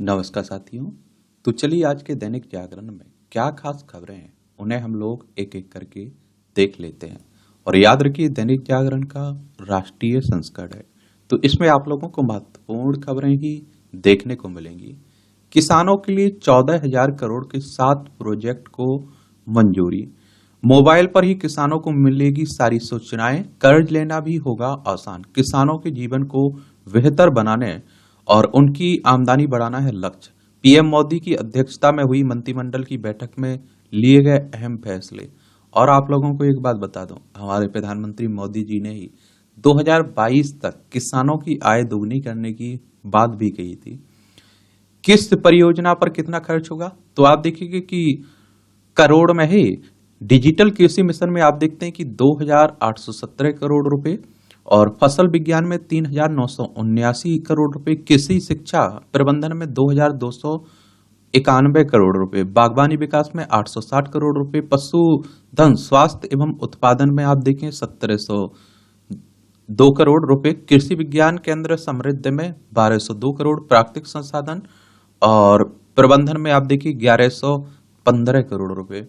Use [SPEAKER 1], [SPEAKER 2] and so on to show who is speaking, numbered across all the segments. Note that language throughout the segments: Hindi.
[SPEAKER 1] नमस्कार साथियों। तो चलिए आज के दैनिक जागरण में क्या खास खबरें हैं उन्हें हम लोग एक एक करके देख लेते हैं। और याद रखिए दैनिक जागरण का राष्ट्रीय संस्करण है, तो इसमें आप लोगों को महत्वपूर्ण खबरें ही देखने को मिलेंगी। किसानों के लिए 14,000 करोड़ के 7 प्रोजेक्ट को मंजूरी। मोबाइल पर ही किसानों को मिलेगी सारी सूचनाएं, कर्ज लेना भी होगा आसान। किसानों के जीवन को बेहतर बनाने और उनकी आमदनी बढ़ाना है लक्ष्य। पीएम मोदी की अध्यक्षता में हुई मंत्रिमंडल की बैठक में लिए गए अहम फैसले। और आप लोगों को एक बात बता दूं, हमारे प्रधानमंत्री मोदी जी ने ही 2022 तक किसानों की आय दोगुनी करने की बात भी कही थी। किस परियोजना पर कितना खर्च होगा, तो आप देखिए कि करोड़ में ही डिजिटल कृषि मिशन में आप देखते हैं कि 2,817 करोड़ रुपए, और फसल विज्ञान में 3,979 करोड़ रुपए, कृषि शिक्षा प्रबंधन में 2,291 करोड़ रुपए, बागवानी विकास में 860 करोड़ रुपए, पशुधन स्वास्थ्य एवं उत्पादन में आप देखें 1,702 करोड़ रुपए, कृषि विज्ञान केंद्र समृद्धि में 1,202 करोड़, प्राकृतिक संसाधन और प्रबंधन में आप देखिए 1,115 करोड़ रुपए।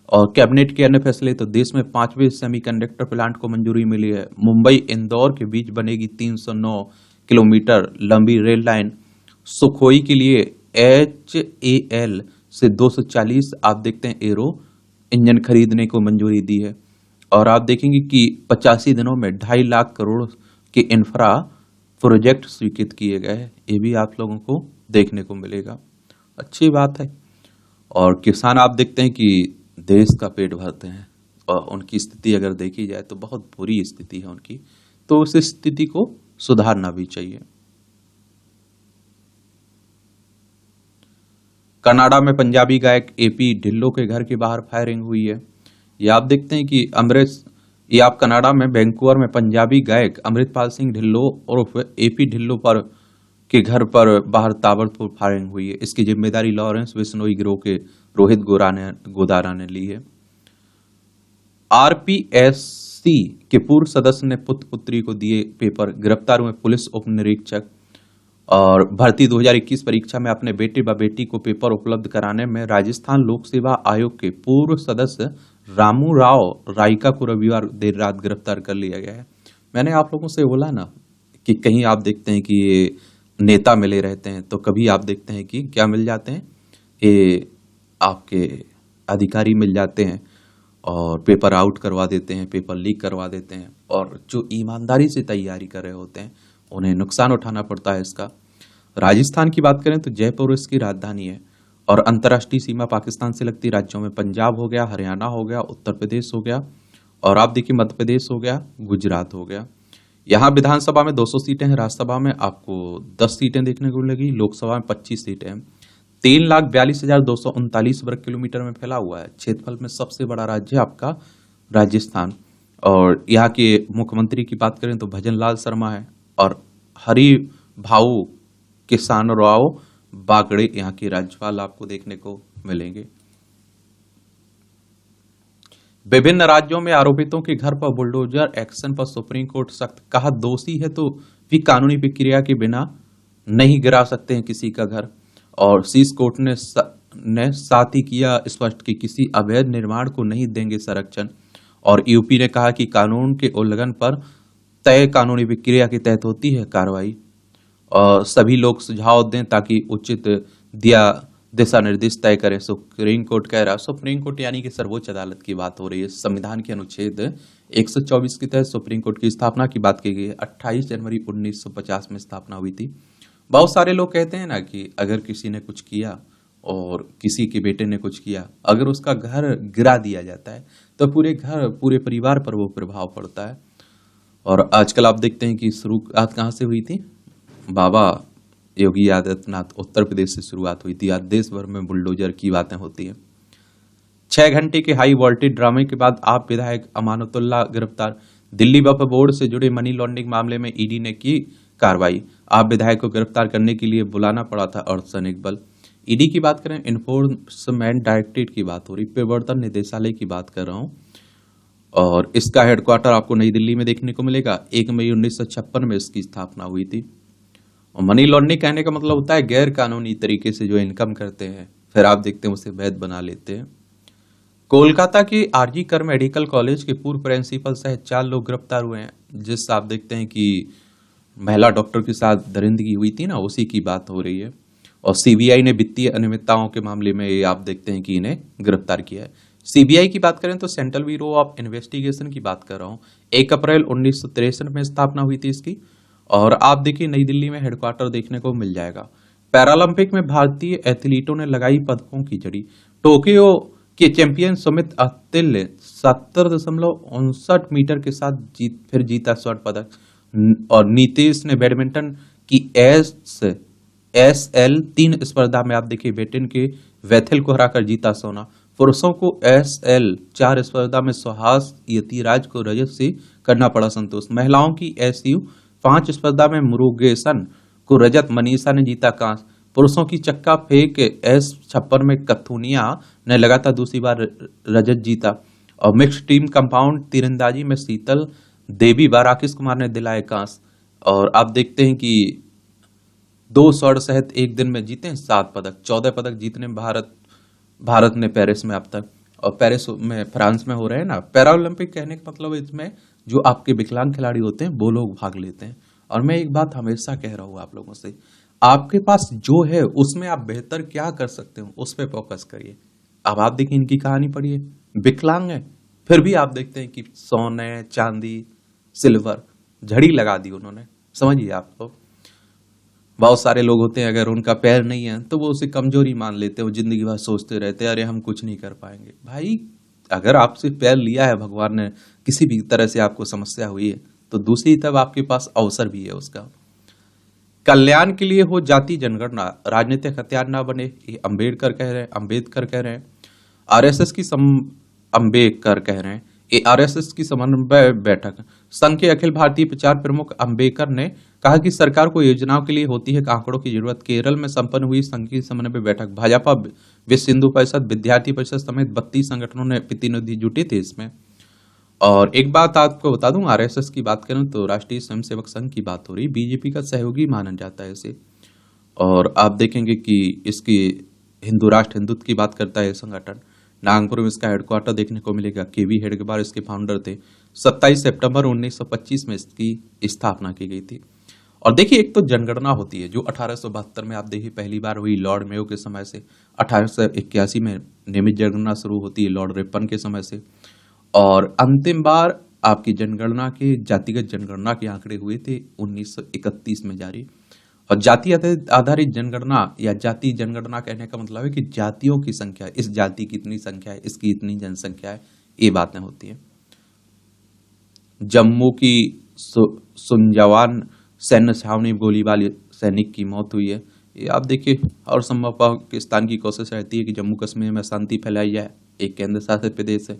[SPEAKER 1] और कैबिनेट के अन्य फैसले, तो देश में 5वें सेमीकंडक्टर प्लांट को मंजूरी मिली है। मुंबई इंदौर के बीच बनेगी 309 किलोमीटर लंबी रेल लाइन। सुखोई के लिए HAL से 240 आप देखते हैं एरो इंजन खरीदने को मंजूरी दी है। और आप देखेंगे कि 85 दिनों में 2.5 लाख करोड़ के इंफ्रा प्रोजेक्ट स्वीकृत किए गए हैं। ये भी आप लोगों को देखने को मिलेगा, अच्छी बात है। और किसान आप देखते हैं कि देश का पेट भरते हैं, और उनकी स्थिति अगर देखी जाए तो बहुत बुरी स्थिति है उनकी, तो उस स्थिति को सुधारना भी चाहिए। कनाडा में पंजाबी गायक AP ढिल्लों के घर के बाहर फायरिंग हुई है। ये आप देखते हैं कि ये आप कनाडा में वैंकूवर में पंजाबी गायक अमृतपाल सिंह ढिल्लों उर्फ AP ढिल्लों पर के घर पर बाहर ताबड़तोड़ फायरिंग हुई है। इसकी जिम्मेदारी लॉरेंस बिश्नोई गिरोह के रोहित गोदारा ने ली है। RPSC के पूर्व सदस्य ने पुत्र पुत्री को दिए पेपर, गिरफ्तार हुए पुलिस उप निरीक्षक। और भर्ती 2021 परीक्षा में अपने बेटे व बेटी को पेपर उपलब्ध कराने में राजस्थान लोक सेवा आयोग के पूर्व सदस्य रामू राव राइका को रविवार देर रात गिरफ्तार कर लिया गया है। मैंने आप लोगों से बोला ना कि कहीं आप देखते हैं कि ये नेता मिले रहते हैं, तो कभी आप देखते हैं कि क्या मिल जाते हैं, ये आपके अधिकारी मिल जाते हैं और पेपर आउट करवा देते हैं, पेपर लीक करवा देते हैं, और जो ईमानदारी से तैयारी कर रहे होते हैं उन्हें नुकसान उठाना पड़ता है इसका। राजस्थान की बात करें तो जयपुर इसकी राजधानी है, और अंतर्राष्ट्रीय सीमा पाकिस्तान से लगती राज्यों में पंजाब हो गया, हरियाणा हो गया, उत्तर प्रदेश हो गया, और आप देखिए मध्य प्रदेश हो गया, गुजरात हो गया। यहाँ विधानसभा में 200 सीटें हैं, राज्यसभा में आपको 10 सीटें देखने को मिलेगी, लोकसभा में 25 सीटें हैं। 3,42,239 वर्ग किलोमीटर में फैला हुआ है। क्षेत्रफल में सबसे बड़ा राज्य है आपका राजस्थान। और यहाँ के मुख्यमंत्री की बात करें तो भजन लाल शर्मा है, और हरि भाऊ किसान राव बागड़े यहाँ के राज्यपाल आपको देखने को मिलेंगे। विभिन्न राज्यों में आरोपितों के घर पर बुलडोजर एक्शन पर सुप्रीम कोर्ट सख्त, कहा दोषी है तो भी कानूनी प्रक्रिया के बिना नहीं गिरा सकते हैं किसी का घर। और शीर्ष कोर्ट ने साथ ही किया स्पष्ट कि किसी अवैध निर्माण को नहीं देंगे संरक्षण। और यूपी ने कहा कि कानून के उल्लंघन पर तय कानूनी प्रक्रिया के तहत होती है कार्रवाई, और सभी लोग सुझाव दें ताकि उचित दिशा निर्देश तय करें, सुप्रीम कोर्ट कह रहा। सुप्रीम कोर्ट यानी कि सर्वोच्च अदालत की बात हो रही है। संविधान के अनुच्छेद 124 के तहत सुप्रीम कोर्ट की स्थापना की बात की गई है। 28 जनवरी 1950 में स्थापना हुई थी। बहुत सारे लोग कहते हैं ना कि अगर किसी ने कुछ किया और किसी के बेटे ने कुछ किया, अगर उसका घर गिरा दिया जाता है तो पूरे घर पूरे परिवार पर वो प्रभाव पड़ता है। और आजकल आप देखते हैं कि शुरुआत कहाँ से हुई थी, बाबा योगी आदित्यनाथ उत्तर प्रदेश से शुरुआत हुई थी। आज देश भर में बुलडोजर की बातें होती हैं। 6 घंटे के हाई वोल्टेज ड्रामे के बाद आप विधायक अमानतुल्लाह गिरफ्तार। दिल्ली वक्फ बोर्ड से जुड़े मनी लॉन्ड्रिंग मामले में ईडी ने की कार्रवाई। आप विधायक को गिरफ्तार करने के लिए बुलाना पड़ा था अर्धसैनिक बल। ईडी की बात करें, इन्फोर्समेंट डायरेक्टरेट की बात हो रही, प्रवर्तन निदेशालय की बात कर रहा हूं, और इसका हेडक्वार्टर आपको नई दिल्ली में देखने को मिलेगा। 1 मई 1956 में इसकी स्थापना हुई थी। और मनी लॉन्ड्रिंग कहने का मतलब होता है गैर कानूनी तरीके से जो इनकम करते हैं, फिर आप देखते हैं उसे वैध बना लेते हैं। कोलकाता की आरजी कर मेडिकल कॉलेज के पूर्व प्रिंसिपल सहित 4 लोग गिरफ्तार हुए हैं। जिस आप देखते हैं कि महिला डॉक्टर के साथ दरिंदगी हुई थी ना, उसी की बात हो रही है। और सीबीआई ने वित्तीय अनियमितताओं के मामले में ये आप देखते हैं कि इन्हें गिरफ्तार किया है। सीबीआई की बात करें तो सेंट्रल ब्यूरो ऑफ इन्वेस्टिगेशन की बात कर रहा हूं। 1 अप्रैल 1963 में स्थापना हुई थी इसकी। और आप देखिए नई दिल्ली में हेडक्वार्टर देखने को मिल जाएगा। पैरालंपिक में भारतीय एथलीटों ने लगाई पदकों की जड़ी। टोक्यो के चैंपियन सुमित अत्तिल ने 70.59 मीटर के साथ जीता स्वर्ण पदक। और नीतीश ने बैडमिंटन की एस एल 3 स्पर्धा में आप देखिए ब्रिटेन के वेथेल को हराकर जीता सोना। पुरुषों को एस एल 4 स्पर्धा में सुहास यतिराज को रजत से करना पड़ा संतोष। महिलाओं की एस यू 5 स्पर्धा में मुरुगेसन को रजत, मनीषा ने जीता कांस्य। पुरुषों की चक्का फेंक एस 56 में कथुनिया ने लगातार दूसरी बार रजत जीता। और मिक्स टीम कंपाउंड तीरंदाजी में शीतल देवी व राकेश कुमार ने दिलाए कांस्य। और आप देखते हैं कि 2 स्वर्ण सहित एक दिन में जीते हैं 7 पदक। 14 पदक जीतने में भारत ने पेरिस में अब तक। और पेरिस में फ्रांस में हो रहे हैं ना पैरालंपिक, कहने का मतलब इसमें जो आपके विकलांग खिलाड़ी होते हैं वो लोग भाग लेते हैं। और मैं एक बात हमेशा कह रहा हूं आप लोगों से, आपके पास जो है उसमें आप बेहतर क्या कर सकते हो उस पर फोकस करिए। अब आप देखिए इनकी कहानी पढ़िए, विकलांग है फिर भी आप देखते हैं कि सोने चांदी सिल्वर झड़ी लगा दी उन्होंने। समझिए आप लोग, बहुत सारे लोग होते हैं अगर उनका पैर नहीं है तो वो उसे कमजोरी मान लेते हैं, वो जिंदगी भर सोचते रहते हैं अरे हम कुछ नहीं कर पाएंगे। भाई अगर आपसे पैर लिया है भगवान ने, किसी भी तरह से आपको समस्या हुई है तो दूसरी तरफ आपके पास अवसर भी है उसका। कल्याण के लिए हो जाति जनगणना, राजनीतिक हथियार ना बने, ये अम्बेडकर कह रहे हैं। आरएसएस की अम्बेडकर कह रहे हैं। ये आरएसएस की समन्वय बैठक। संघ के अखिल भारतीय प्रचार प्रमुख अम्बेडकर ने कहा कि सरकार को योजनाओं के लिए होती है आंकड़ों की जरूरत। केरल में संपन्न हुई संघ की समन्वय बैठक। भाजपा, विश्व हिंदू परिषद, विद्यार्थी परिषद समेत 32 संगठनों ने प्रतिनिधि जुटे थे इसमें। और एक बात आपको बता दूं, आरएसएस की बात करें तो राष्ट्रीय स्वयंसेवक संघ की बात हो रही, बीजेपी का सहयोगी माना जाता है इसे। और आप देखेंगे कि इसकी हिंदू राष्ट्र हिंदुत्व की बात करता है संगठन। नागपुर में इसका हेडक्वार्टर देखने को मिलेगा। केवी हेडगेवार इसके फाउंडर थे। 27 सितंबर 1925 में इसकी स्थापना की गई थी। और देखिए एक तो जनगणना होती है जो 1872 में आप देखिए पहली बार हुई लॉर्ड मेयो के समय से। 1881 में नियमित जनगणना शुरू होती है लॉर्ड रिपन के समय से। और अंतिम बार आपकी जनगणना के जातिगत जनगणना के आंकड़े हुए थे 1931 में जारी। और जाति आधारित जनगणना या जाति जनगणना कहने का मतलब है कि जातियों की संख्या, इस जाति की इतनी संख्या है, इसकी इतनी जनसंख्या है, ये बातें होती है। जम्मू की सुंजवान सैन्य छावनी में गोलीबारी सैनिक की मौत हुई है। ये आप देखिए और संभव पाकिस्तान की कोशिश रहती है कि जम्मू कश्मीर में शांति फैलाई जाए, एक केंद्र शासित प्रदेश है।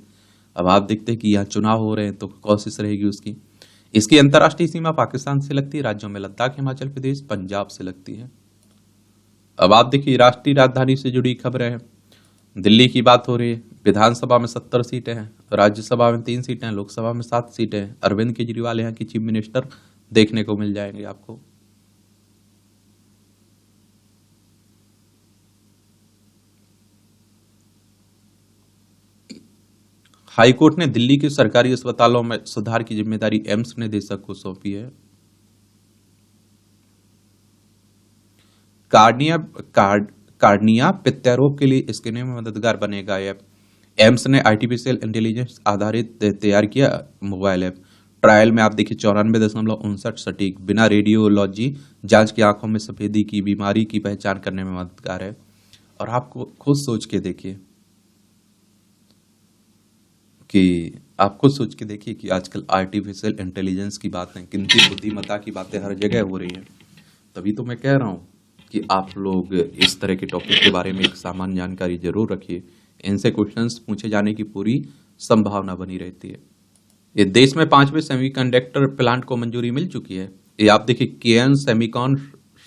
[SPEAKER 1] अब आप देखते हैं कि यहाँ चुनाव हो रहे हैं तो कोशिश रहेगी उसकी। इसकी अंतर्राष्ट्रीय सीमा पाकिस्तान से लगती है, राज्यों में लद्दाख, हिमाचल प्रदेश, पंजाब से लगती है। अब आप देखिए राष्ट्रीय राजधानी से जुड़ी खबरें हैं। दिल्ली की बात हो रही है। विधानसभा में 70 सीटें हैं, राज्यसभा में 3 सीटें हैं, लोकसभा में 7 सीटें हैं। अरविंद केजरीवाल यहाँ की चीफ मिनिस्टर देखने को मिल जाएंगे आपको। हाईकोर्ट ने दिल्ली के सरकारी अस्पतालों में सुधार की जिम्मेदारी एम्स निदेशक को सौंपी है। कार्निया प्रत्यारोप के लिए स्कैनिंग में मददगार बनेगा ऐप। एम्स ने आर्टिफिशियल इंटेलिजेंस आधारित तैयार किया मोबाइल ऐप। ट्रायल में आप देखिए 94.59 सटीक बिना रेडियोलॉजी जांच की आंखों में सफेदी की बीमारी की पहचान करने में मददगार है। और आपको खुद सोच के देखिए कि आजकल आर्टिफिशियल इंटेलिजेंस की बातें, गिनती बुद्धिमत्ता की बातें हर जगह हो रही हैं। तभी तो मैं कह रहा हूं कि आप लोग इस तरह के टॉपिक के बारे में एक सामान्य जानकारी जरूर रखिए। इनसे क्वेश्चंस पूछे जाने की पूरी संभावना बनी रहती है। ये देश में 5वें सेमीकंडक्टर प्लांट को मंजूरी मिल चुकी है। ये आप देखिए केएन सेमीकॉन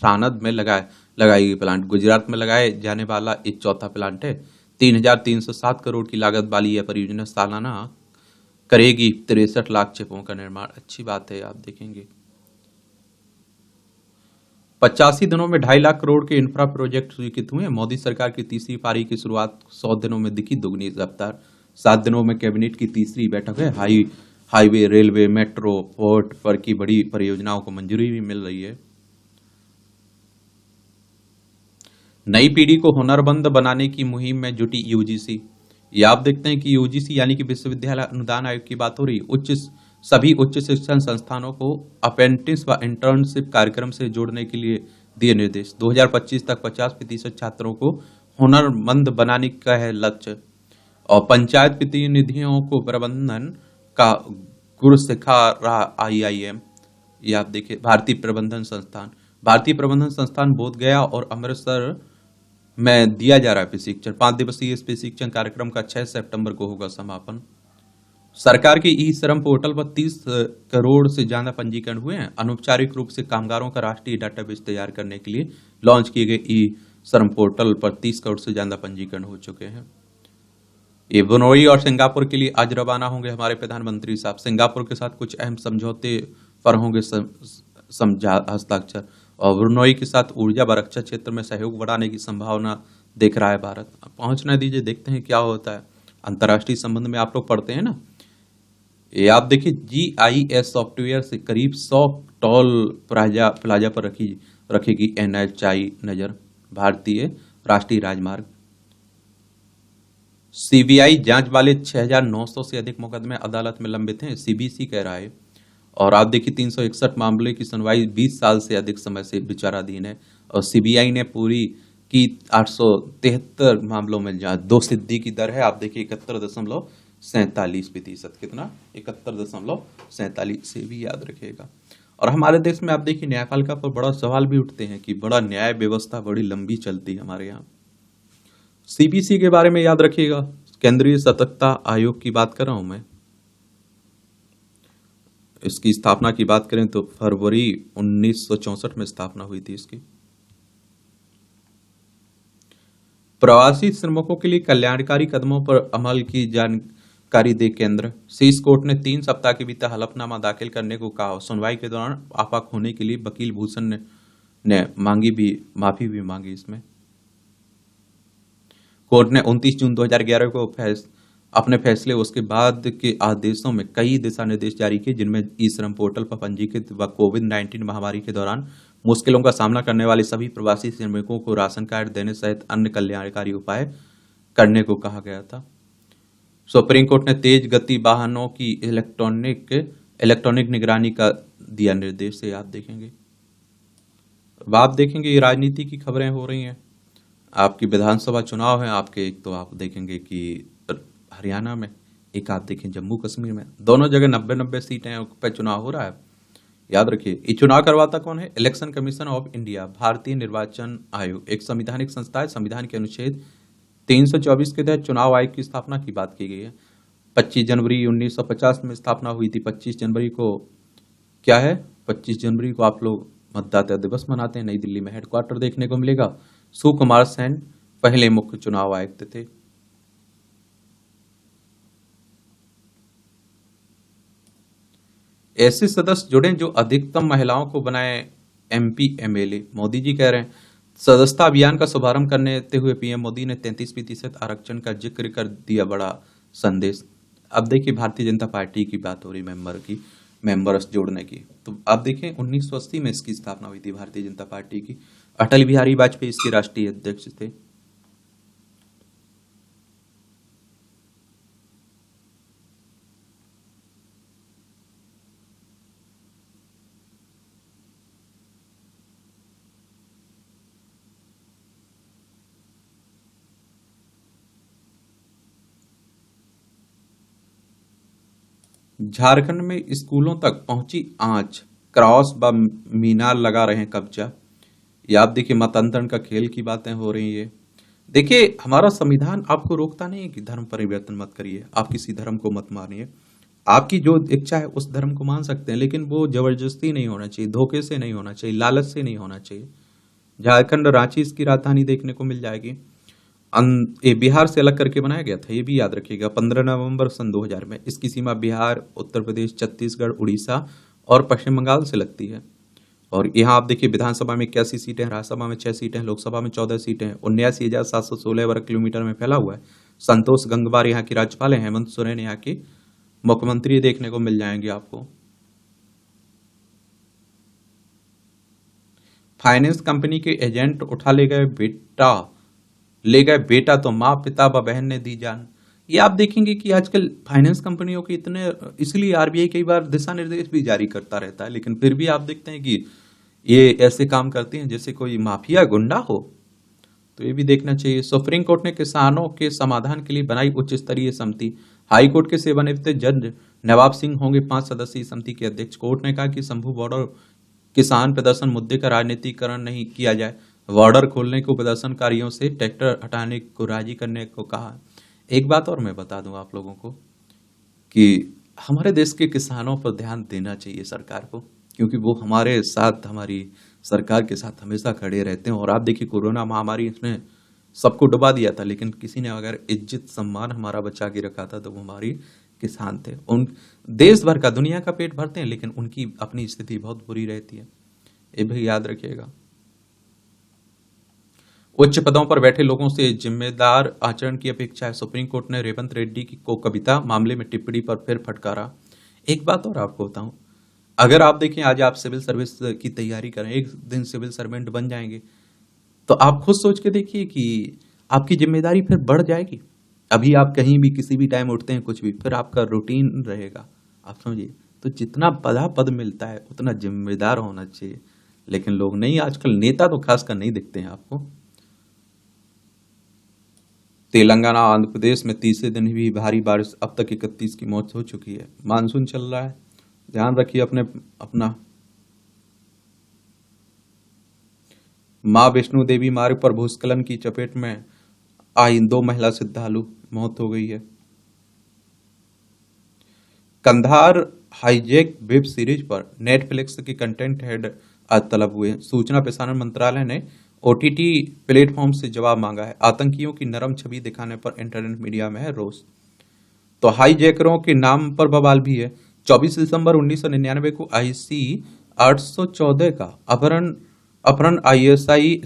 [SPEAKER 1] सानद में लगाई गई प्लांट, गुजरात में लगाए जाने वाला एक चौथा प्लांट है। 3,307 करोड़ की लागत वाली यह परियोजना सालाना करेगी 63 लाख चिपों का निर्माण। अच्छी बात है। आप देखेंगे 85 दिनों में 2.5 लाख करोड़ के इंफ्रा प्रोजेक्ट स्वीकृत हुए। मोदी सरकार की तीसरी पारी की शुरुआत 100 दिनों में दिखी दुगनी रफ्तार। 7 दिनों में कैबिनेट की तीसरी बैठक है। हाईवे, रेलवे, मेट्रो, पोर्ट पर की बड़ी परियोजनाओं को मंजूरी भी मिल रही है। नई पीढ़ी को हुनरमंद बनाने की मुहिम में जुटी यूजीसी। ये आप देखते हैं कि यूजीसी यानी कि विश्वविद्यालय अनुदान आयोग की बात हो रही है। सभी उच्च शिक्षण संस्थानों को अप्रेंटिस व इंटर्नशिप कार्यक्रम से जोड़ने के लिए दिए निर्देश। 2025 तक 50% छात्रों को हुनरमंद बनाने का है लक्ष्य। और पंचायत प्रतिनिधियों को प्रबंधन का गुर सिखा रहा आईआईएम। ये आप देखिए भारतीय प्रबंधन संस्थान बोधगया और अमृतसर में दिया जा रहा है प्रशिक्षण। 5 दिवसीय इस प्रशिक्षण कार्यक्रम का 6 सितंबर को होगा समापन। सरकार के ई श्रम पोर्टल पर 30 करोड़ से ज्यादा पंजीकरण हुए हैं। अनौपचारिक रूप से कामगारों का राष्ट्रीय डाटाबेस तैयार करने के लिए लॉन्च किए गए ई श्रम पोर्टल पर 30 करोड़ से ज्यादा पंजीकरण हो चुके हैं। ये ब्रुनई और सिंगापुर के लिए आज रवाना होंगे हमारे प्रधानमंत्री साहब। सिंगापुर के साथ कुछ अहम समझौते पर होंगे हस्ताक्षर। और ब्रुनई के साथ ऊर्जा व रक्षा क्षेत्र में सहयोग बढ़ाने की संभावना देख रहा है भारत। पहुंचने दीजिए, देखते हैं क्या होता है। अंतर्राष्ट्रीय संबंध में आप लोग पढ़ते हैं ना। ये आप देखिए जीआईएस सॉफ्टवेयर से करीब 100 टोल प्लाजा पर रखेगी एनएचआई नजर। भारतीय राष्ट्रीय राजमार्ग। सीबीआई जांच वाले 6,900 से अधिक मुकदमे अदालत में लंबित हैं, सीबीसी कह रहा है। और आप देखिए 361 मामले की सुनवाई 20 साल से अधिक समय से विचाराधीन है। और सीबीआई ने पूरी की 873 मामलों में जांच। 2 सिद्धि की दर है आप देखिए 71.47%। कितना? 71.47 से भी याद रखिएगा। और हमारे देश में आप देखिए न्यायपालिका पर बड़ा सवाल भी उठते हैं कि बड़ा न्याय व्यवस्था बड़ी लंबी चलती है हमारे यहाँ। सीबीसी के बारे में याद रखिएगा, केंद्रीय सतर्कता आयोग की बात कर रहा हूं मैं। इसकी स्थापना की बात करें तो फरवरी 1964 में स्थापना हुई थी इसकी। प्रवासी श्रमिकों के लिए कल्याणकारी कदमों पर अमल की जानकारी दे केंद्र। शीर्ष कोर्ट ने 3 सप्ताह के भीतर हलफनामा दाखिल करने को कहा। सुनवाई के दौरान आपा होने के लिए वकील भूषण ने माफी भी मांगी। इसमें कोर्ट ने 29 जून 2011 को अपने फैसले उसके बाद के आदेशों में कई दिशा निर्देश जारी किए, जिनमें ई श्रम पोर्टल पर पंजीकृत व कोविड-19 महामारी के दौरान मुश्किलों का सामना करने वाले सभी प्रवासी श्रमिकों को राशन कार्ड देने सहित अन्य कल्याणकारी उपाय करने को कहा गया था। सुप्रीम कोर्ट ने तेज गति वाहनों की इलेक्ट्रॉनिक निगरानी का दिया निर्देश। से आप देखेंगे ये राजनीति की खबरें हो रही हैं। आपकी विधानसभा चुनाव है आपके। एक तो आप देखेंगे कि हरियाणा में, एक आप देखें जम्मू कश्मीर में, दोनों जगह 90-90 सीटें पे चुनाव हो रहा है। याद रखिए ये चुनाव करवाता कौन है? इलेक्शन कमीशन ऑफ इंडिया, भारतीय निर्वाचन आयोग, एक संवैधानिक संस्था है। संविधान के अनुच्छेद 324 के तहत चुनाव आयोग की स्थापना की बात की गई है। 25 जनवरी 1950 में स्थापना हुई थी। 25 जनवरी को क्या है? 25 जनवरी को आप लोग मतदाता दिवस मनाते हैं। नई दिल्ली में हेडक्वार्टर देखने को मिलेगा। सुकुमार सेन पहले मुख्य चुनाव आयुक्त थे। ऐसे सदस्य जुड़े जो अधिकतम महिलाओं को बनाए एमपी एमएलए। मोदी जी कह रहे हैं। सदस्यता अभियान का शुभारंभ करते हुए पीएम मोदी ने 33% आरक्षण का जिक्र कर दिया बड़ा संदेश। अब देखिए भारतीय जनता पार्टी की बात हो रही, मेंबर्स जोड़ने की। तो आप देखें 1980 में इसकी स्थापना हुई थी भारतीय जनता पार्टी की। अटल बिहारी वाजपेयी इसके राष्ट्रीय अध्यक्ष थे। झारखंड में स्कूलों तक पहुंची आंच, क्रॉस व मीनार लगा रहे हैं कब्जा। ये आप देखिए मतांतरण का खेल की बातें हो रही है। देखिए हमारा संविधान आपको रोकता नहीं है कि धर्म परिवर्तन मत करिए, आप किसी धर्म को मत मानिए। आपकी जो इच्छा है उस धर्म को मान सकते हैं, लेकिन वो जबरदस्ती नहीं होना चाहिए, धोखे से नहीं होना चाहिए, लालच से नहीं होना चाहिए। झारखंड रांची इसकी राजधानी देखने को मिल जाएगी। ये बिहार से अलग करके बनाया गया था, ये भी याद रखिएगा। 15 नवंबर सन 2000 में इसकी सीमा बिहार, उत्तर प्रदेश, छत्तीसगढ़, उड़ीसा और पश्चिम बंगाल से लगती है। और यहाँ आप देखिए विधानसभा में 81 सीटें हैं, राज्यसभा में 6 सीटें हैं, लोकसभा में 14 सीटें हैं। 79,716 वर्ग किलोमीटर में फैला हुआ है। संतोष गंगवार यहाँ की राज्यपाल हैं, हेमंत सोरेन यहाँ के मुख्यमंत्री देखने को मिल जाएंगे आपको। फाइनेंस कंपनी के एजेंट उठा ले गए बेटा तो माँ पिता व बहन ने दी जान। ये आप देखेंगे कि आजकल फाइनेंस कंपनियों के इतने, इसलिए आरबीआई कई बार दिशा निर्देश भी जारी करता रहता है, लेकिन फिर भी आप देखते हैं कि ये ऐसे काम करते हैं जैसे कोई माफिया गुंडा हो। तो ये भी देखना चाहिए। सुप्रीम कोर्ट ने किसानों के समाधान के लिए बनाई उच्च स्तरीय समिति। हाई कोर्ट के सेवानिवृत्त जज नवाब सिंह होंगे 5 सदस्यीय समिति के अध्यक्ष। कोर्ट ने कहा कि शंभू बॉर्डर किसान प्रदर्शन मुद्दे का राजनीतिकरण नहीं किया जाए। बॉर्डर खोलने को प्रदर्शनकारियों से ट्रैक्टर हटाने को राजी करने को कहा। एक बात और मैं बता दूं आप लोगों को कि हमारे देश के किसानों पर ध्यान देना चाहिए सरकार को, क्योंकि वो हमारे साथ, हमारी सरकार के साथ हमेशा खड़े रहते हैं। और आप देखिए कोरोना महामारी इसने सबको डुबा दिया था, लेकिन किसी ने अगर इज्जत सम्मान हमारा बचा के रखा था तो वो हमारी किसान थे। उन देश भर का, दुनिया का पेट भरते हैं, लेकिन उनकी अपनी स्थिति बहुत बुरी रहती है, ये भी याद रखिएगा। उच्च पदों पर बैठे लोगों से जिम्मेदार आचरण की अपेक्षा है। सुप्रीम कोर्ट ने रेवंत रेड्डी को कविता मामले में टिप्पणी पर फिर फटकारा। एक बात और आपको बताऊं, अगर आप देखें आज आप सिविल सर्विस की तैयारी करें, एक दिन सिविल सर्वेंट बन जाएंगे, तो आप खुद सोच के देखिए कि आपकी जिम्मेदारी फिर बढ़ जाएगी। अभी आप कहीं भी किसी भी टाइम उठते हैं कुछ भी, फिर आपका रूटीन रहेगा, आप समझिए। तो जितना बड़ा पद मिलता है उतना जिम्मेदार होना चाहिए, लेकिन लोग नहीं, आजकल नेता तो खासकर नहीं दिखते हैं आपको। तेलंगाना आंध्र प्रदेश में तीसरे दिन भी भारी बारिश, अब तक 31 की मौत हो चुकी है। मानसून चल रहा है, ध्यान रखिए अपना। मां वैष्णो देवी मार्ग पर भूस्खलन की चपेट में आई 2 महिला श्रद्धालु, मौत हो गई है। कंधार हाईजैक वेब सीरीज पर नेटफ्लिक्स के कंटेंट हेड आज तलब हुए। सूचना प्रसारण मंत्रालय ने ओटीटी प्लेटफॉर्म से जवाब मांगा है। आतंकियों की नरम छवि दिखाने पर इंटरनेट मीडिया में है रोष। तो हाईजैकरों के नाम पर बवाल भी है। 24 दिसंबर 1999 को IC 814 का अपहरण ISI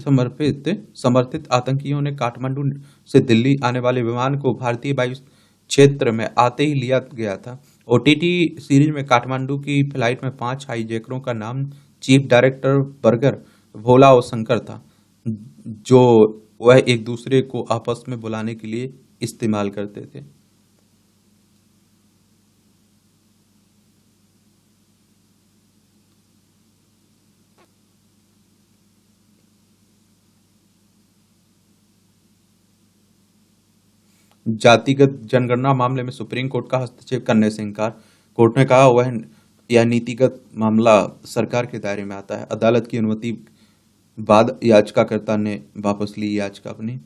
[SPEAKER 1] समर्थित आतंकियों ने काठमांडू से दिल्ली आने वाले विमान को भारतीय वायु क्षेत्र में आते ही लिया गया था। ओटीटी सीरीज में काठमांडू की फ्लाइट में 5 हाईजैकरों का नाम चीफ डायरेक्टर बर्गर, भोला और शंकर था, जो वह एक दूसरे को आपस में बुलाने के लिए इस्तेमाल करते थे। जातिगत जनगणना मामले में सुप्रीम कोर्ट का हस्तक्षेप करने से इनकार। कोर्ट ने कहा यह नीतिगत मामला सरकार के दायरे में आता है। अदालत की अनुमति बाद याचिकाकर्ता ने वापस ली याचिका अपनी।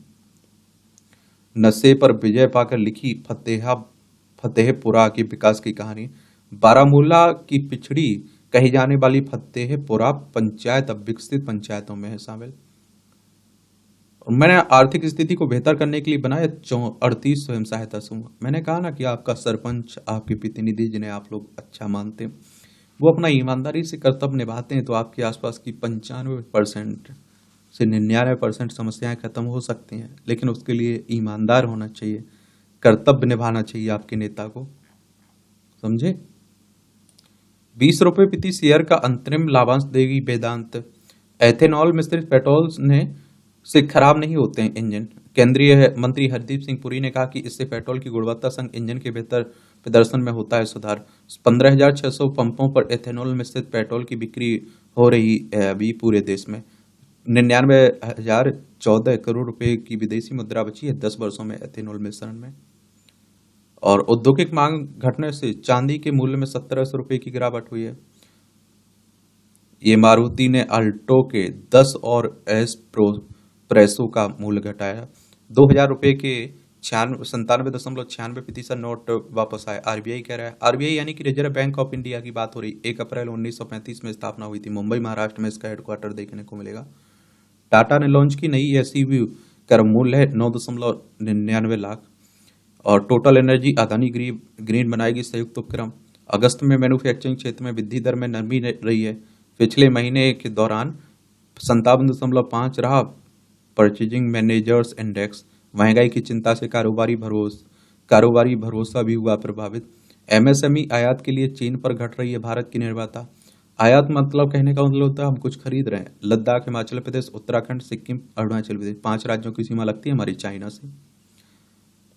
[SPEAKER 1] नशे पर विजय पाकर लिखी फतेहपुरा की विकास की कहानी। बारामूला की पिछड़ी कही जाने वाली फतेहपुरा पंचायत अब विकसित पंचायतों में है शामिल। मैंने आर्थिक स्थिति को बेहतर करने के लिए बनाया 38 स्वयं सहायता समूह। मैंने कहा ना कि आपका सरपंच, आपके प्रतिनिधि जिन्हें आप लोग अच्छा मानते हैं, वो अपना ईमानदारी से कर्तव्य निभाते हैं, तो आपके आसपास की 95% से 99% समस्याएं खत्म हो सकती हैं। लेकिन उसके लिए ईमानदार होना चाहिए, कर्तव्य निभाना चाहिए आपके नेता को, समझे। 20 रुपए प्रति शेयर का अंतरिम लाभांश देगी वेदांत। एथेनॉल मिश्रित पेट्रोल से खराब नहीं होते हैं इंजन। केंद्रीय मंत्री हरदीप सिंह पुरी ने कहा कि इससे पेट्रोल की गुणवत्ता संग इंजन के बेहतर प्रदर्शन में होता है सुधार। 15,600 पंपों पर एथेनॉल मिश्रित पेट्रोल की बिक्री हो रही है अभी पूरे देश में। 99,014 करोड़ रुपए की विदेशी मुद्रा बची है 10 वर्षों में एथेनॉल मिश्रण में। और औद्योगिक मांग घटने से चांदी के मूल्य में 1700 रुपए की गिरावट हुई है। ये मारुति ने अल्टो के 10 और एस प्रेसो का मूल्य घटाया। 2,000 रुपए के 97.96% नोट वापस आए। आरबीआई कह रहा है, आरबीआई यानी कि रिजर्व बैंक ऑफ इंडिया की बात हो रही। 1 अप्रैल 1935 में स्थापना हुई थी। मुंबई महाराष्ट्र में इसका हेडक्वार्टर देखने को मिलेगा। टाटा ने लॉन्च की नई एसयूवी का मूल्य है 9.99 लाख। और टोटल एनर्जी अदानी ग्रीन बनाएगी संयुक्त उपक्रम। अगस्त में मैन्युफैक्चरिंग क्षेत्र में वृद्धि दर में नरमी रही है। पिछले महीने के दौरान 57.5 रहा परचेजिंग मैनेजर्स इंडेक्स। महंगाई की चिंता से कारोबारी भरोसा भी हुआ प्रभावित। एमएसएमई आयात के लिए चीन पर घट रही है भारत की निर्भरता। आयात मतलब कहने का मतलब होता है हम कुछ खरीद रहे हैं। लद्दाख, हिमाचल प्रदेश, उत्तराखंड, सिक्किम, अरुणाचल प्रदेश, 5 राज्यों की सीमा लगती है हमारी चाइना से।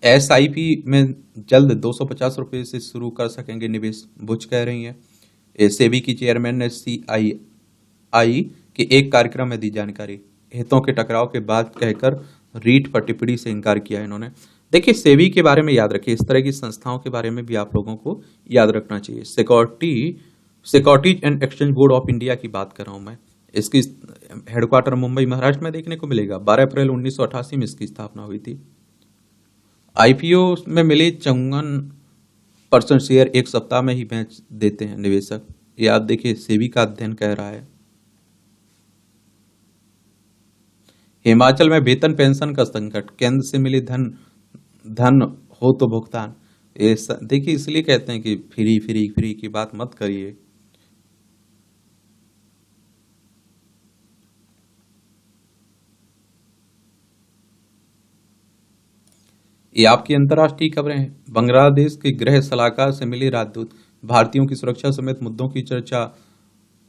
[SPEAKER 1] एसआईपी में जल्द 250 रुपये से शुरू कर सकेंगे निवेश, बुच कह रही है। सेबी की चेयरमैन ने सीआईआई के एक कार्यक्रम में दी जानकारी। हितों के टकराव के बाद कहकर रीट पर टिप्पणी से इनकार किया इन्होंने। देखिए, सेबी के बारे में याद रखिए, इस तरह की संस्थाओं के बारे में भी आप लोगों को याद रखना चाहिए। Securities and exchange board of India की बात कर रहा हूं मैं। इसकी हेडक्वार्टर मुंबई महाराष्ट्र में देखने को मिलेगा। 12 अप्रैल 1988 में इसकी स्थापना हुई थी। आईपीओ में मिले 54% शेयर एक सप्ताह में ही बेच देते हैं निवेशक। ये आप देखिए, सेबी का अध्ययन कह रहा है। हिमाचल में वेतन पेंशन का संकट, केंद्र से मिली धन हो तो भुगतान। देखिए, इसलिए कहते हैं कि फ्री फ्री फ्री की बात मत करिए। ये आपकी अंतर्राष्ट्रीय खबरें हैं। बांग्लादेश के गृह सलाहकार से मिली राजदूत। भारतीयों की सुरक्षा समेत मुद्दों की चर्चा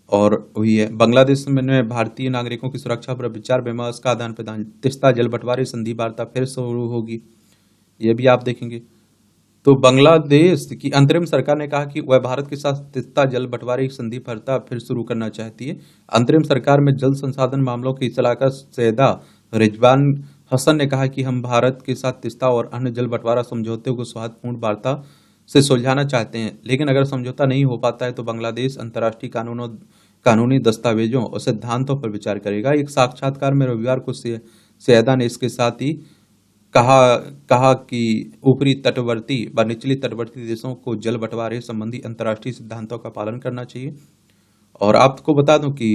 [SPEAKER 1] और हुई है। बांग्लादेश में भारतीय नागरिकों की सुरक्षा पर विचार विमर्श का आदान प्रदान। तिस्ता जल बंटवारे संधि वार्ता फिर शुरू होगी, ये भी आप देखेंगे। तो बांग्लादेश की अंतरिम सरकार ने कहा कि वह भारत के साथ तिस्ता जल बंटवारे की संधि वार्ता फिर शुरू करना चाहती है। अंतरिम सरकार में जल संसाधन मामलों की सलाहकार सैयदा रिजवान हसन ने कहा कि हम भारत के साथ तिस्ता और अन्य जल बंटवारा समझौते को सौहार्दपूर्ण वार्ता से सुलझाना चाहते हैं, लेकिन अगर समझौता नहीं हो पाता है तो बांग्लादेश अंतर्राष्ट्रीय कानूनी दस्तावेजों और सिद्धांतों पर विचार करेगा। एक साक्षात्कार में रविवार को सैयदा ने इसके साथ ही कहा कि ऊपरी तटवर्ती व निचली तटवर्ती देशों को जल बंटवारे संबंधी अंतर्राष्ट्रीय सिद्धांतों का पालन करना चाहिए। और आपको बता दूं कि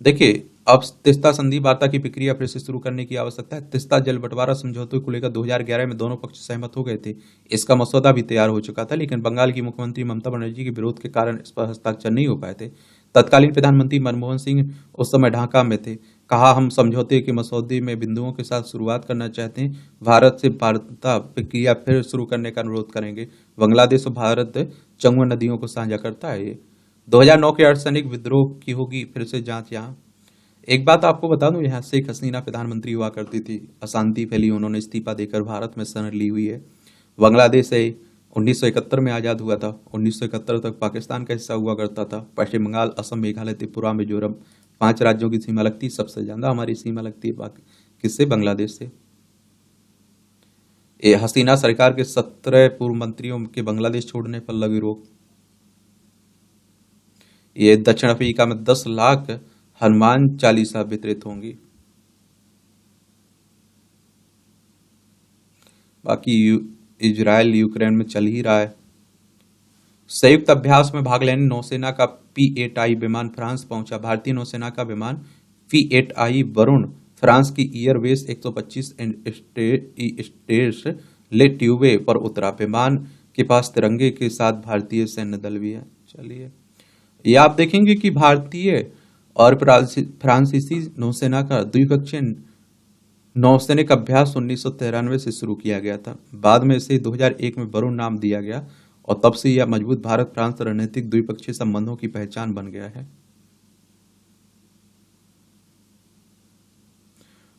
[SPEAKER 1] देखिए, अब तिस्ता संधि वार्ता की प्रक्रिया फिर से शुरू करने की आवश्यकता है। तिस्ता जल बंटवारा समझौते को लेकर 2011 में दोनों पक्ष सहमत हो गए थे। इसका मसौदा भी तैयार हो चुका था, लेकिन बंगाल की मुख्यमंत्री ममता बनर्जी के विरोध के कारण इस पर हस्ताक्षर नहीं हो पाए थे। तत्कालीन प्रधानमंत्री मनमोहन सिंह उस समय ढाका में थे। कहा, हम समझौते के मसौदे में बिंदुओं के साथ शुरुआत करना चाहते हैं। भारत से वार्ता प्रक्रिया फिर शुरू करने का अनुरोध करेंगे। बांग्लादेश और भारत चंगुआ नदियों को साझा करता है। ये 2009 के अर्धसैनिक विद्रोह की होगी फिर से जांच। यहाँ एक बात आपको बता दूं, यहाँ शेख हसीना प्रधानमंत्री हुआ करती थी। अशांति फैली, उन्होंने इस्तीफा देकर भारत में शरण ली हुई है। बांग्लादेश से 1971 में आजाद हुआ था। 1971 तक पाकिस्तान का हिस्सा हुआ करता था। पश्चिम बंगाल, असम, मेघालय, त्रिपुरा, मिजोरम, 5 राज्यों की सीमा लगती। सबसे ज्यादा हमारी सीमा लगती है किससे? बांग्लादेश से। हसीना सरकार के 17 पूर्व मंत्रियों के बांग्लादेश छोड़ने पर लगी रोक। ये दक्षिण अफ्रीका में 10 लाख हनुमान चालीसा वितरित होंगी। बाकी इजरायल यूक्रेन में चल ही रहा है। संयुक्त अभ्यास में भाग लेने नौसेना का P-8I विमान फ्रांस पहुंचा। भारतीय नौसेना का विमान P-8I वरुण फ्रांस की एयरबेस 125 स्टेट्स ले ट्यूबे पर उतरा। विमान के पास तिरंगे के साथ भारतीय सैन्य दल भी है। चलिए, ये आप देखेंगे कि भारतीय और फ्रांसीसी नौसेना का द्विपक्षीय नौसैनिक अभ्यास 1993 से शुरू किया गया था। बाद में इसे 2001 में वरुण नाम दिया गया और तब से यह मजबूत भारत फ्रांस रणनीतिक द्विपक्षीय संबंधों की पहचान बन गया है।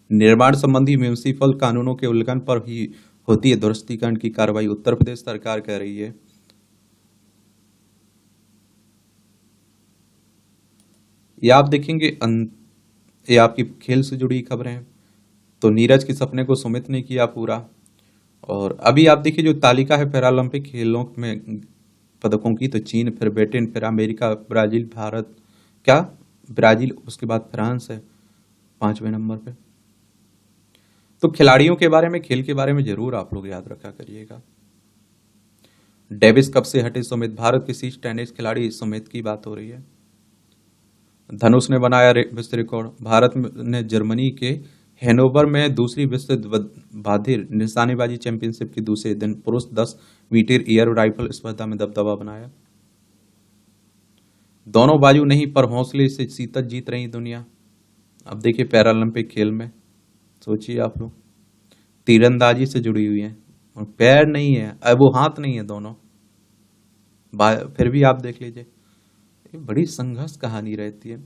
[SPEAKER 1] निर्माण संबंधी म्यूनिसिपल कानूनों के उल्लंघन पर ही होती है ध्वस्तीकरण की कार्रवाई, उत्तर प्रदेश सरकार कह रही है। ये आप देखेंगे, ये आपकी खेल से जुड़ी खबरें हैं। तो नीरज के सपने को सुमित ने किया पूरा। और अभी आप देखिए जो तालिका है पैरालंपिक खेलों में पदकों की, तो चीन, फिर ब्रिटेन, फिर अमेरिका, ब्राजील, भारत, क्या ब्राजील, उसके बाद फ्रांस है 5वें नंबर पे। तो खिलाड़ियों के बारे में, खेल के बारे में जरूर आप लोग याद रखा करिएगा। डेविस कप से हटे सुमित, भारत के शीर्ष टेनिस खिलाड़ी सुमित की बात हो रही है। धनुष ने बनाया विश्व रिकॉर्ड। भारत ने जर्मनी के हैनोवर में दूसरी विश्व बाधिर निशानेबाजी चैंपियनशिप के दूसरे दिन पुरुष 10 मीटर एयर राइफल स्पर्धा में दबदबा बनाया। दोनों बाजू नहीं पर हौसले से सीतत जीत रही दुनिया। अब देखिए पैरालंपिक खेल में सोचिए आप लोग, तीरंदाजी से जुड़ी हुई है और पैर नहीं है, अब वो हाथ नहीं है दोनों, फिर भी आप देख लीजिए, ये बड़ी संघर्ष कहानी रहती है।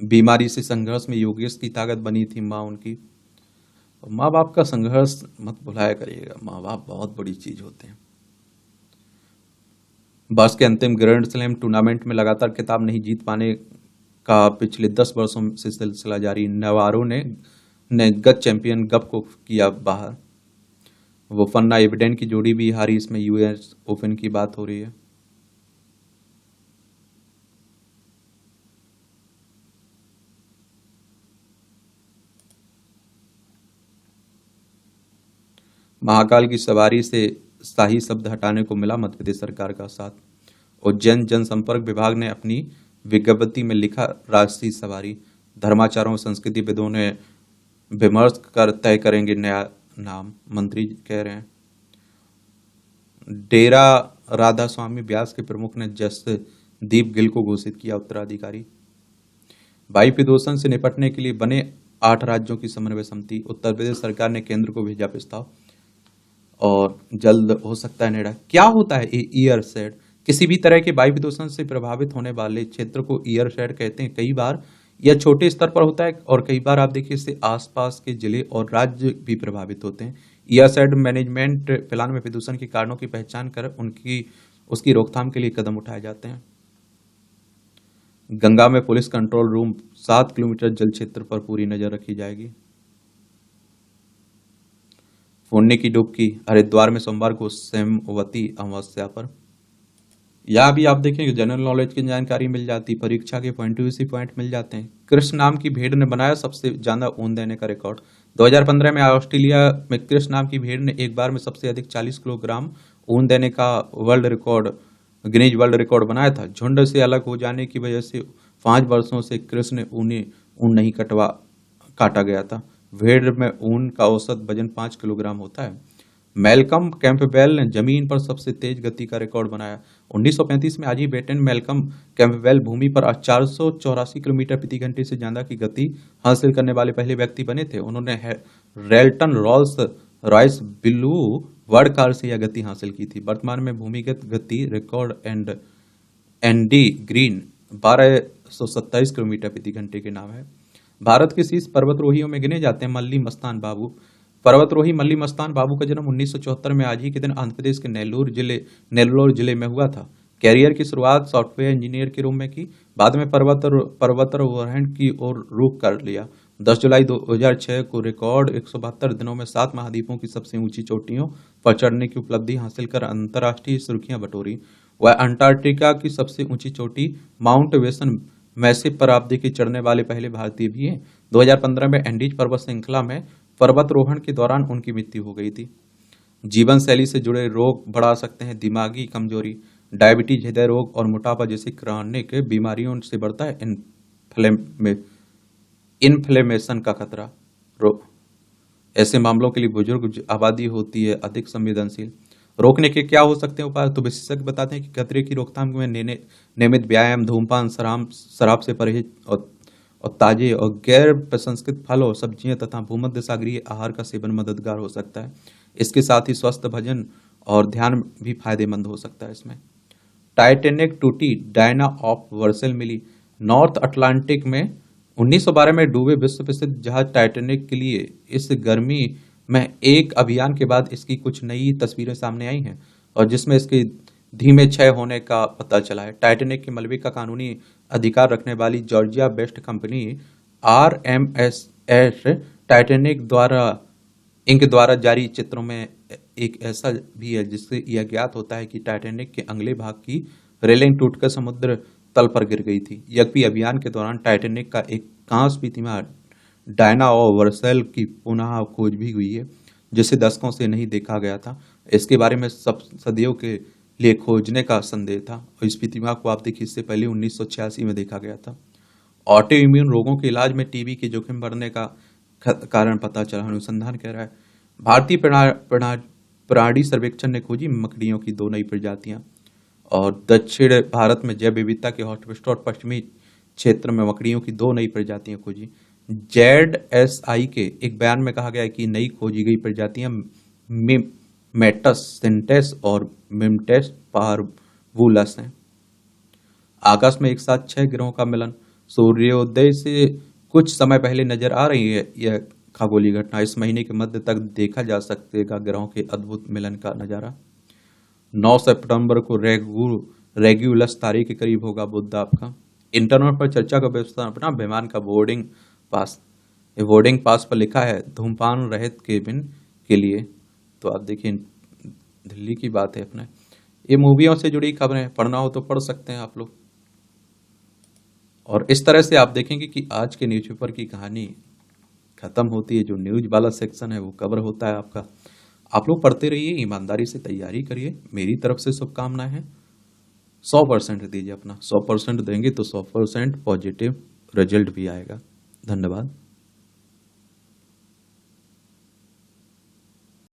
[SPEAKER 1] बीमारी से संघर्ष में योगेश की ताकत बनी थी माँ उनकी। माँ बाप का संघर्ष मत भुलाया करिएगा, माँ बाप बहुत बड़ी चीज होते हैं। वर्ष के अंतिम ग्रैंड स्लैम टूर्नामेंट में लगातार खिताब नहीं जीत पाने का पिछले 10 वर्षों से सिलसिला जारी। नवारो ने गत चैंपियन गप को किया बाहर। वो फन्ना एविडेंट की जोड़ी भी हारी। इसमें यूएस ओपन की बात हो रही है। महाकाल की सवारी से शाही शब्द हटाने को मिला मध्य प्रदेश सरकार का साथ। उज्जैन जनसंपर्क विभाग ने अपनी विज्ञप्ति में लिखा, राष्ट्रीय सवारी धर्माचारों और संस्कृति विदों ने विमर्श कर तय करेंगे नया नाम, मंत्री कह रहे हैं। डेरा राधा स्वामी ब्यास के प्रमुख ने जसदीप गिल को घोषित किया उत्तराधिकारी। वायु प्रदूषण से निपटने के लिए बने 8 राज्यों की समन्वय समिति। उत्तर प्रदेश सरकार ने केंद्र को भेजा प्रस्ताव और जल्द हो सकता है निर्णय। क्या होता है ईयर शेड? किसी भी तरह के वायु प्रदूषण से प्रभावित होने वाले क्षेत्र को ईयर शेड कहते हैं। कई बार यह छोटे स्तर पर होता है और कई बार आप देखिए इससे आसपास के जिले और राज्य भी प्रभावित होते हैं। ईयर शेड मैनेजमेंट प्लान में प्रदूषण के कारणों की पहचान कर उसकी रोकथाम के लिए कदम उठाए जाते हैं। गंगा में पुलिस कंट्रोल रूम, 7 किलोमीटर जल क्षेत्र पर पूरी नजर रखी जाएगी। पुण्य की डुबकी, हरिद्वार में सोमवार को सोमवती अमावस्या पर। यहाँ भी आप देखेंगे जनरल नॉलेज की जानकारी मिल जाती, परीक्षा के पॉइंट टू सी पॉइंट मिल जाते हैं। कृष्ण नाम की भेड़ ने बनाया सबसे ज्यादा ऊन देने का रिकॉर्ड। 2015 में ऑस्ट्रेलिया में कृष्ण नाम की भेड़ ने एक बार में सबसे अधिक 40 किलोग्राम ऊन देने का गिनीज वर्ल्ड रिकॉर्ड बनाया था। झुंड से अलग हो जाने की वजह से 5 वर्षों से कृष्ण ने ऊन नहीं काटा गया था। भेड़ में ऊन का औसत वजन 5 किलोग्राम होता है। मैल्कम कैंपबेल ने जमीन पर सबसे तेज गति का रिकॉर्ड बनाया। 1935 में आज ही ब्रिटेन मैल्कम कैंपबेल भूमि पर 484 किलोमीटर प्रति घंटे से ज्यादा की गति हासिल करने वाले पहले व्यक्ति बने थे। उन्होंने Railton Rolls Royce blue bird car से यह गति हासिल की थी। वर्तमान में भूमिगत गति रिकॉर्ड एंडी ग्रीन 1227 किलोमीटर प्रति घंटे के नाम है। भारत के शीर्ष पर्वतरोहियों में गिने जाते हैं मल्ली मस्तान बाबू। पर्वतरोही मल्ली मस्तान बाबू का जन्म 1974 में आज ही के दिन आंध्र प्रदेश के नेल्लोर जिले में हुआ था। कैरियर की शुरुआत सॉफ्टवेयर इंजीनियर के रूप में की, बाद में पर्वतारोहण की ओर रुख कर लिया। 10 जुलाई 2006 को रिकॉर्ड 172 दिनों में 7 महाद्वीपों की सबसे ऊंची चोटियों पर चढ़ने की उपलब्धि हासिल कर अंतर्राष्ट्रीय सुर्खियां बटोरी। वह अंटार्कटिका की सबसे ऊंची चोटी माउंट वेसन मैसिव पर आप देखिए चढ़ने वाले पहले भारतीय भी हैं। 2015 में एंडीज पर्वत श्रृंखला में पर्वतारोहण के दौरान उनकी मृत्यु हो गई थी। जीवन शैली से जुड़े रोग बढ़ा सकते हैं दिमागी कमजोरी, डायबिटीज, हृदय रोग और मोटापा जैसी क्रॉनिक बीमारियों से बढ़ता है इन्फ्लेमेशन का खतरा। ऐसे मामलों के लिए बुजुर्ग आबादी होती है अधिक संवेदनशील। रोकने के क्या हो सकते हैं उपाय? तो विशेषज्ञ बताते हैं कि खतरे की रोकथाम में नियमित व्यायाम, धूमपान, शराब से परहेज और ताजे और गैर प्रसंस्कृत फल और सब्जियां तथा भूमध्य सागरीय आहार का सेवन मददगार हो सकता है। इसके साथ ही स्वस्थ भोजन और ध्यान भी फायदेमंद हो सकता है। इसमें टाइटैनिक टूटी, डायना ऑफ वर्सेल मिली। नॉर्थ अटलांटिक में 1912 में डूबे विश्व प्रसिद्ध जहाज टाइटैनिक के लिए इस गर्मी में एक अभियान के बाद इसकी कुछ नई तस्वीरें सामने आई हैं और जिसमें इसके धीमे क्षय होने का पता चला है। टाइटैनिक के मलबे का कानूनी अधिकार रखने वाली Georgia based company RMS Titanic द्वारा जारी चित्रों में एक ऐसा भी है जिससे यह ज्ञात होता है कि टाइटैनिक के अगले भाग की रेलिंग टूटकर समुद्र तल पर गिर गई थी। यद्यपि अभियान के दौरान टाइटैनिक का एक कांस्य प्रतिमा डायना और वर्सेल की पुनः खोज भी हुई है जिसे दशकों से नहीं देखा गया था। इसके बारे में सदियों के लिए खोजने का संदेह था और इस प्रतिमा को आप देखिए इससे पहले 1986 में देखा गया था। ऑटो इम्यून रोगों के इलाज में टीबी के जोखिम बढ़ने का कारण पता चला, अनुसंधान कह रहा है। भारतीय प्राणी सर्वेक्षण ने खोजी मकड़ियों की 2 नई प्रजातियां और दक्षिण भारत में जैव विविधता के हॉटस्पॉट और पश्चिमी क्षेत्र में मकड़ियों की 2 नई प्रजातियां खोजी। ZSI के एक बयान में कहा गया है कि नई खोजी गई प्रजातियां मिमेटस सिंटेस और मिमटेस पार्वुलस हैं। आकाश में एक साथ 6 ग्रहों का मिलन। सूर्योदय से कुछ समय पहले नजर आ रही है यह खगोलीय घटना। इस महीने के मध्य तक देखा जा सकेगा ग्रहों के अद्भुत मिलन का नजारा। 9 सितंबर को रेगुलस तारीख के करीब होगा बुध आपका। इंटरनेट पर चर्चा का व्यवस्था अपना विमान का बोर्डिंग पास पर लिखा है धूमपान रहित केबिन के लिए। तो आप देखिए दिल्ली की बात है अपने। ये मूवियों से जुड़ी खबरें पढ़ना हो तो पढ़ सकते हैं आप लोग। और इस तरह से आप देखेंगे कि आज के न्यूज़पेपर की कहानी खत्म होती है। जो न्यूज वाला सेक्शन है वो कवर होता है आपका। आप लोग पढ़ते रहिए, ईमानदारी से तैयारी करिए। मेरी तरफ से शुभकामनाएं हैं। 100% दीजिए अपना। 100% देंगे तो 100% पॉजिटिव रिजल्ट भी आएगा। धन्यवाद।